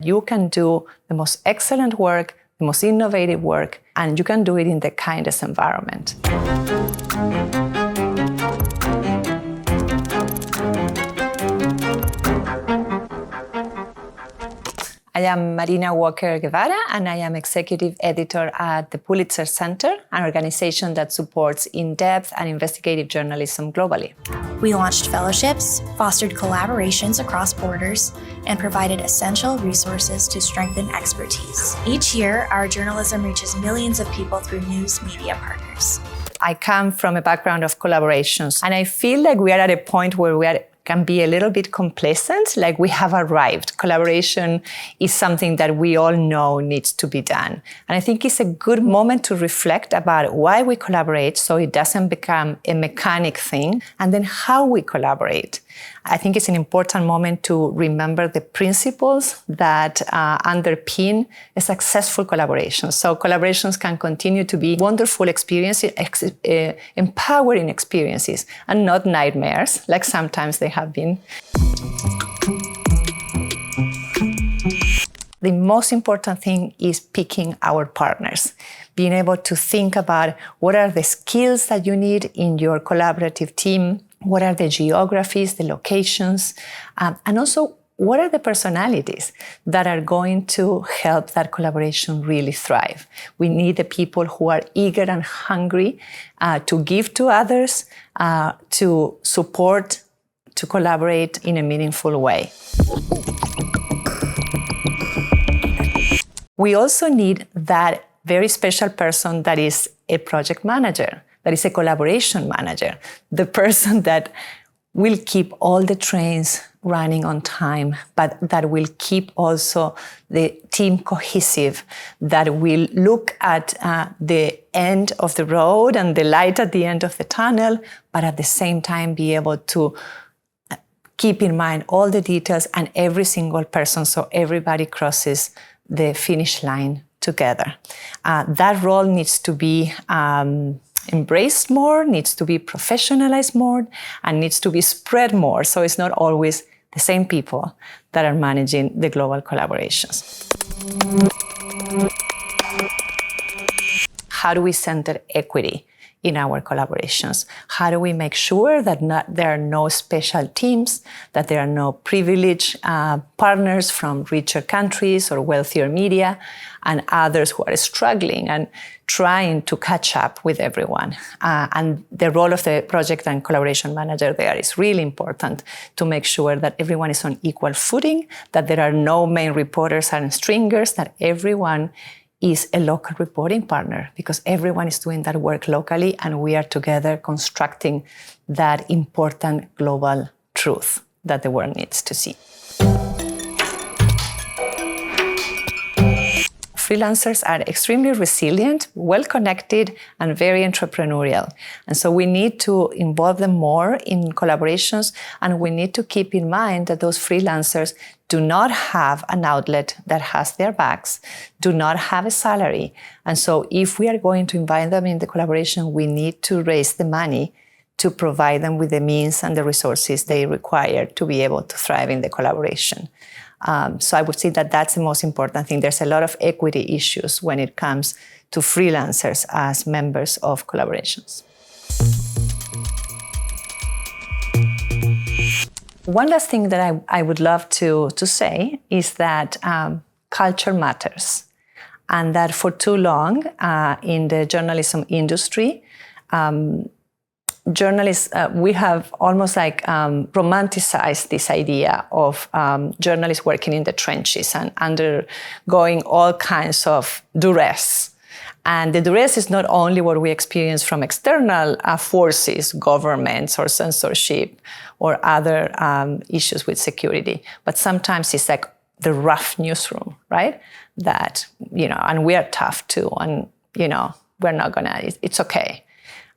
You can do the most excellent work, the most innovative work, and you can do it in the kindest environment. I am Marina Walker Guevara, and I am executive editor at the Pulitzer Center, an organization that supports in-depth and investigative journalism globally. We launched fellowships, fostered collaborations across borders, and provided essential resources to strengthen expertise. Each year, our journalism reaches millions of people through news media partners. I come from a background of collaborations, and I feel like we are at a point where can be a little bit complacent, like we have arrived. Collaboration is something that we all know needs to be done. And I think it's a good moment to reflect about why we collaborate so it doesn't become a mechanic thing, and then how we collaborate. I think it's an important moment to remember the principles that underpin a successful collaboration. So collaborations can continue to be wonderful experiences, empowering experiences, and not nightmares, like sometimes they have been. The most important thing is picking our partners, being able to think about what are the skills that you need in your collaborative team, what are the geographies, the locations, and also what are the personalities that are going to help that collaboration really thrive. We need the people who are eager and hungry to give to others, to support, to collaborate in a meaningful way. We also need that very special person that is a project manager, that is a collaboration manager, the person that will keep all the trains running on time, but that will keep also the team cohesive, that will look at the end of the road and the light at the end of the tunnel, but at the same time be able to keep in mind all the details and every single person so everybody crosses the finish line together. That role needs to be embraced more, needs to be professionalized more, and needs to be spread more. So it's not always the same people that are managing the global collaborations. How do we center equity in our collaborations? How do we make sure that there are no special teams, that there are no privileged partners from richer countries or wealthier media, and others who are struggling and trying to catch up with everyone? And the role of the project and collaboration manager there is really important to make sure that everyone is on equal footing, that there are no main reporters and stringers, that everyone is a local reporting partner, because everyone is doing that work locally and we are together constructing that important global truth that the world needs to see. Freelancers are extremely resilient, well-connected, and very entrepreneurial. And so we need to involve them more in collaborations, and we need to keep in mind that those freelancers do not have an outlet that has their backs, do not have a salary. And so if we are going to invite them in the collaboration, we need to raise the money to provide them with the means and the resources they require to be able to thrive in the collaboration. So I would say that that's the most important thing. There's a lot of equity issues when it comes to freelancers as members of collaborations. One last thing that I would love to say is that culture matters, and that for too long in the journalism industry, journalists, we have almost like romanticized this idea of journalists working in the trenches and undergoing all kinds of duress. And the duress is not only what we experience from external forces, governments or censorship or other issues with security, but sometimes it's like the rough newsroom, right? That, and we are tough too, and, we're not gonna, it's okay.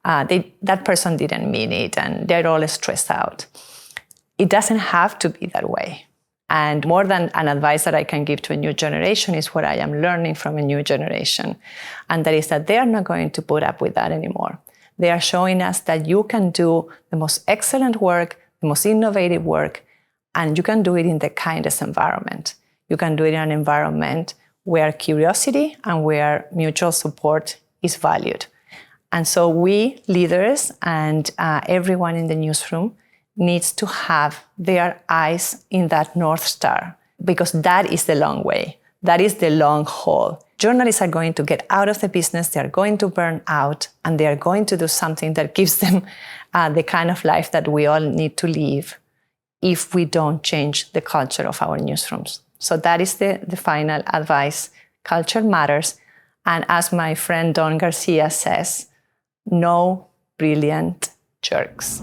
That person didn't mean it, and they're all stressed out. It doesn't have to be that way. And more than an advice that I can give to a new generation is what I am learning from a new generation. And that is that they are not going to put up with that anymore. They are showing us that you can do the most excellent work, the most innovative work, and you can do it in the kindest environment. You can do it in an environment where curiosity and where mutual support is valued. And so we, leaders, and everyone in the newsroom needs to have their eyes in that North Star, because that is the long way. That is the long haul. Journalists are going to get out of the business, they are going to burn out, and they are going to do something that gives them the kind of life that we all need to live if we don't change the culture of our newsrooms. So that is the final advice. Culture matters. And as my friend Don Garcia says, no brilliant jerks.